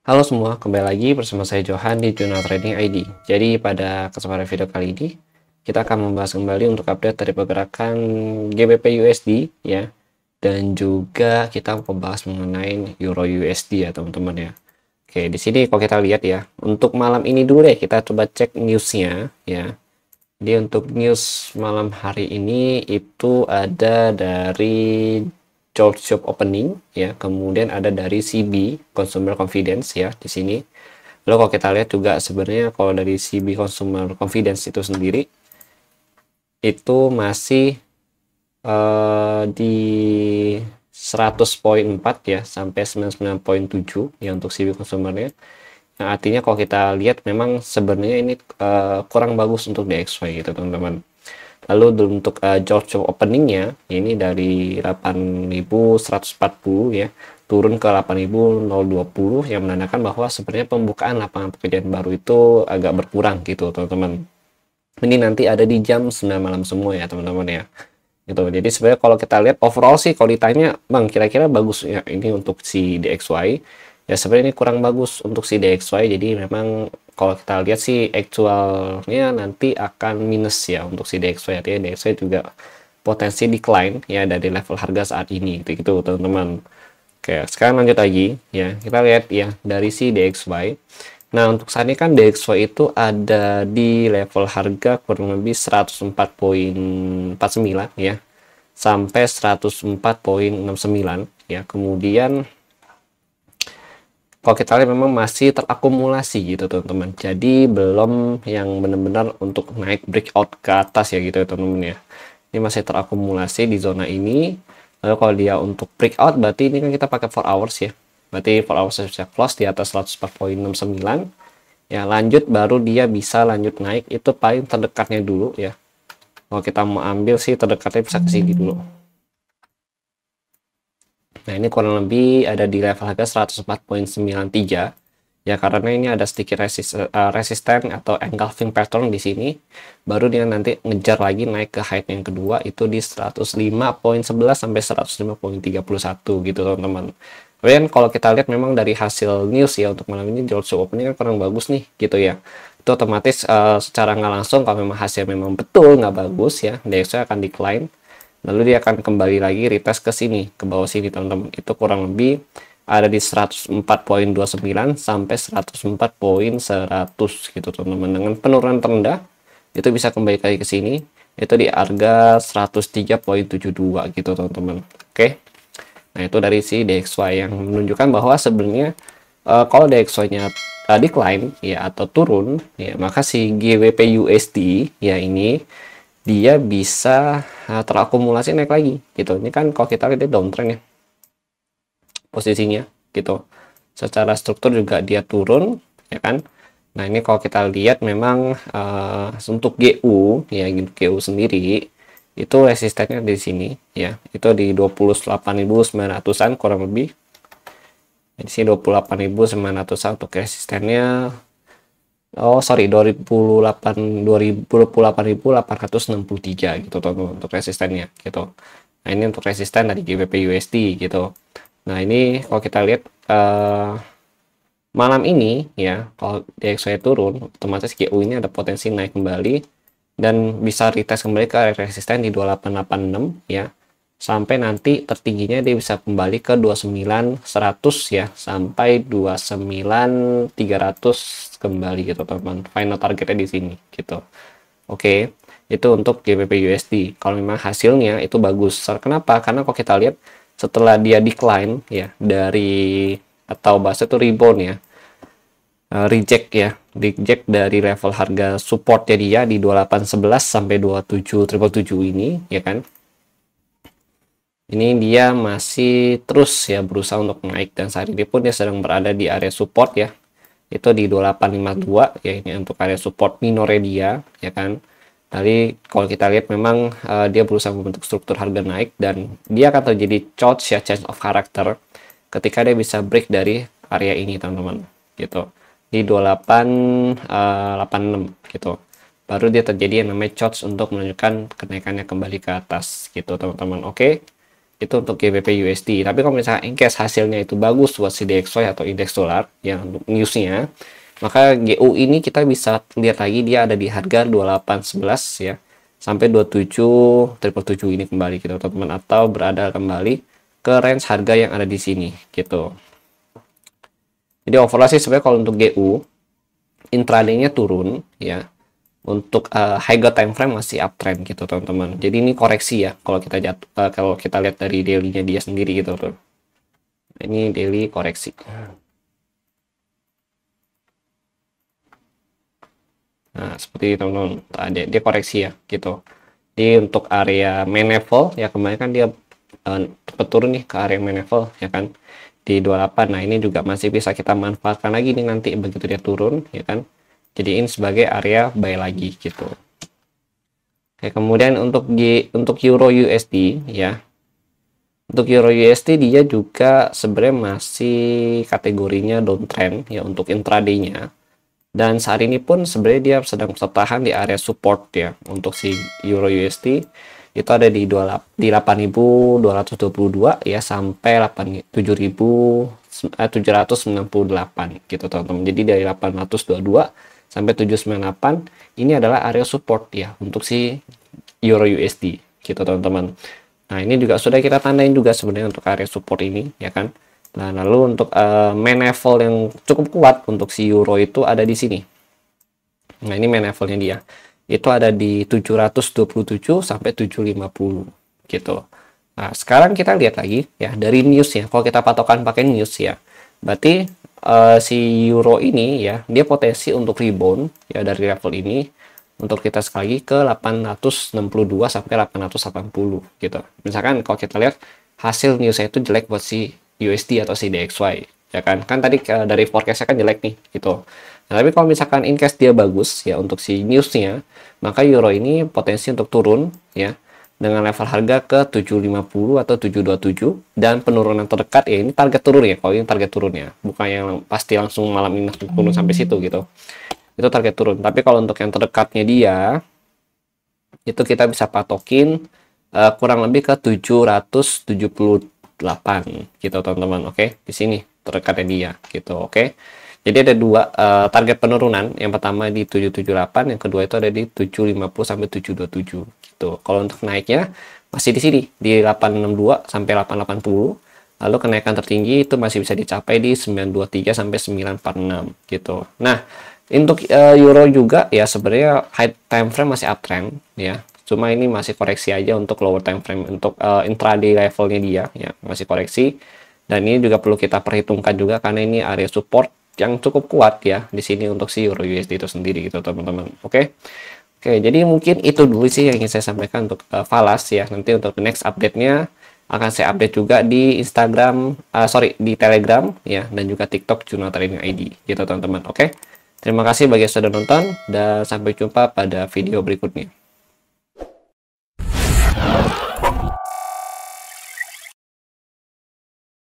Halo semua, kembali lagi bersama saya Johan di Jurnal Trading ID. Jadi pada kesempatan video kali ini, kita akan membahas kembali untuk update dari pergerakan GBP USD ya. Dan juga kita membahas mengenai Euro USD ya teman-teman ya. Oke, di sini kalau kita lihat ya, untuk malam ini dulu deh kita coba cek newsnya ya. Jadi untuk news malam hari ini itu ada dari George Shop Opening ya, kemudian ada dari CB Consumer Confidence ya di sini. Lalu kalau kita lihat juga sebenarnya kalau dari CB Consumer Confidence itu sendiri itu masih di 100,4 ya sampai 99,7 ya untuk CB consumernya. Nah, artinya kalau kita lihat memang sebenarnya ini kurang bagus untuk DXY gitu teman-teman. Lalu untuk George openingnya ini dari 8.140 ya turun ke 8.020 yang menandakan bahwa sebenarnya pembukaan lapangan pekerjaan baru itu agak berkurang gitu teman-teman. Ini nanti ada di jam 9 malam semua ya teman-teman ya. Gitu. Jadi sebenarnya kalau kita lihat overall sih kalau ditanya Bang kira-kira bagus ya ini untuk si DXY ya sebenarnya ini kurang bagus untuk si DXY. Jadi memang kalau kita lihat sih actualnya nanti akan minus ya untuk si DXY. Artinya DXY juga potensi decline ya dari level harga saat ini gitu teman-teman. Oke, sekarang lanjut lagi ya, kita lihat ya dari si DXY. Nah, untuk saat ini kan DXY itu ada di level harga kurang lebih 104,49 ya sampai 104,69 ya. Kemudian kalau kita lihat memang masih terakumulasi gitu teman-teman. Jadi belum yang benar-benar untuk naik breakout ke atas ya gitu ya teman-teman ya. Ini masih terakumulasi di zona ini. Lalu kalau dia untuk breakout berarti ini kan kita pakai 4 hours ya. Berarti 4 hours bisa close di atas 104,69 ya, lanjut baru dia bisa lanjut naik. Itu paling terdekatnya dulu ya. Kalau kita mau ambil sih terdekatnya bisa ke sini dulu. Nah, ini kurang lebih ada di level harga 104,93 ya, karena ini ada sedikit resisten atau engulfing pattern di sini. Baru dia nanti ngejar lagi naik ke height yang kedua itu di 105,11 sampai 105,31 gitu teman-teman. Tapi kan kalau kita lihat memang dari hasil news ya untuk malam ini George opening kan kurang bagus nih gitu ya. Itu otomatis secara nggak langsung kalau memang hasil memang betul nggak bagus ya, DXY akan decline. Lalu dia akan kembali lagi retest ke sini, ke bawah sini teman-teman. Itu kurang lebih ada di 104,29 sampai 104,100 gitu teman-teman. Dengan penurunan terendah itu bisa kembali lagi ke sini, itu di harga 103,72 gitu teman-teman. Oke. Nah, itu dari si DXY yang menunjukkan bahwa sebenarnya kalau DXY-nya decline ya atau turun ya, maka si GBP USD ya ini dia bisa terakumulasi naik lagi gitu. Ini kan kalau kita lihat downtrend ya posisinya gitu. Secara struktur juga dia turun ya kan. Nah, ini kalau kita lihat memang untuk GU ya, GU sendiri itu resistennya di sini ya. Itu di 28.900-an kurang lebih. Di sini 28.900-an untuk resistennya. Oh sorry, 28.863 gitu teman-teman untuk resistennya gitu. Nah, ini untuk resisten dari GBP USD gitu. Nah, ini kalau kita lihat malam ini ya, kalau DXY turun otomatis GU ini ada potensi naik kembali dan bisa retest kembali ke resisten di 2886 ya, sampai nanti tertingginya dia bisa kembali ke 29.100 ya sampai 29.300 kembali gitu teman-teman. Final targetnya di sini gitu. Oke, itu untuk GBP USD. Kalau memang hasilnya itu bagus. Kenapa? Karena kalau kita lihat setelah dia decline ya dari atau bahasa itu rebound ya, reject ya, reject dari level harga supportnya dia di 2811 sampai 27.777 ini ya kan. Ini dia masih terus ya berusaha untuk naik dan saat ini pun dia sedang berada di area support ya. Itu di 2852 ya, ini untuk area support minore dia ya kan. Tadi kalau kita lihat memang dia berusaha membentuk struktur harga naik dan dia akan terjadi change ya, change of character ketika dia bisa break dari area ini teman-teman gitu. Di 2886 gitu. Baru dia terjadi yang namanya change untuk menunjukkan kenaikannya kembali ke atas gitu teman-teman. Oke. Itu untuk GBP USD. Tapi kalau misalnya in case hasilnya itu bagus buat si DXY atau indeks dolar yang untuk newsnya, maka GU ini kita bisa lihat lagi dia ada di harga 2811 ya sampai 27.777 ini kembali gitu teman-teman, atau berada kembali ke range harga yang ada di sini gitu. Jadi overall sih sebenarnya kalau untuk GU intraday-nya turun ya. Untuk high time frame masih uptrend gitu teman-teman. Jadi ini koreksi ya kalau kita kalau kita lihat dari daily-nya dia sendiri gitu tuh. Ini daily koreksi. Nah, seperti itu teman-teman. Dia koreksi ya gitu. Jadi untuk area main level ya kemarin kan dia turun nih ke area main level ya kan di 28. Nah, ini juga masih bisa kita manfaatkan lagi nih nanti begitu dia turun ya kan. Jadiin sebagai area buy lagi gitu. Oke, kemudian untuk Euro USD ya. Untuk Euro USD dia juga sebenarnya masih kategorinya downtrend ya untuk intraday-nya. Dan saat ini pun sebenarnya dia sedang bertahan di area support ya. Untuk si Euro USD itu ada di 8.222 ya sampai 7.798 gitu teman-teman. Jadi dari 822 sampai 798 ini adalah area support ya untuk si Euro USD gitu teman-teman. Nah, ini juga sudah kita tandain juga sebenarnya untuk area support ini ya kan. Nah, lalu untuk main level yang cukup kuat untuk si Euro itu ada di sini. Nah, ini main levelnya dia. Itu ada di 727 sampai 750 gitu. Nah, sekarang kita lihat lagi ya dari news ya. Kalau kita patokan pakai news ya, berarti si Euro ini ya dia potensi untuk rebound ya dari level ini untuk kita sekali lagi ke 862 sampai 880 gitu. Misalkan kalau kita lihat hasil newsnya itu jelek buat si USD atau si DXY ya kan tadi dari forecastnya kan jelek nih gitu. Nah, tapi kalau misalkan in case dia bagus ya untuk si newsnya, maka Euro ini potensi untuk turun ya dengan level harga ke 750 atau 727 dan penurunan terdekat ya ini target turun ya. Kalau ini target turunnya bukan yang pasti langsung malam ini turun sampai situ gitu, itu target turun. Tapi kalau untuk yang terdekatnya dia itu kita bisa patokin kurang lebih ke 778 gitu teman-teman. Oke, di sini terdekatnya dia gitu. Oke, jadi ada dua target penurunan. Yang pertama di 778, yang kedua itu ada di 750 sampai 727 gitu. Kalau untuk naiknya masih di sini di 862 sampai 880. Lalu kenaikan tertinggi itu masih bisa dicapai di 923 sampai 946 gitu. Nah, untuk Euro juga ya sebenarnya high time frame masih uptrend ya. Cuma ini masih koreksi aja untuk lower time frame. Untuk intraday levelnya dia ya masih koreksi. Dan ini juga perlu kita perhitungkan juga karena ini area support yang cukup kuat ya di sini untuk si Euro USD itu sendiri gitu teman-teman. Oke. Oke, jadi mungkin itu dulu sih yang ingin saya sampaikan untuk Falas ya. Nanti untuk next update-nya akan saya update juga di Instagram, di Telegram ya, dan juga TikTok Juno Trading ID gitu teman-teman. Oke. Terima kasih bagi yang sudah nonton dan sampai jumpa pada video berikutnya.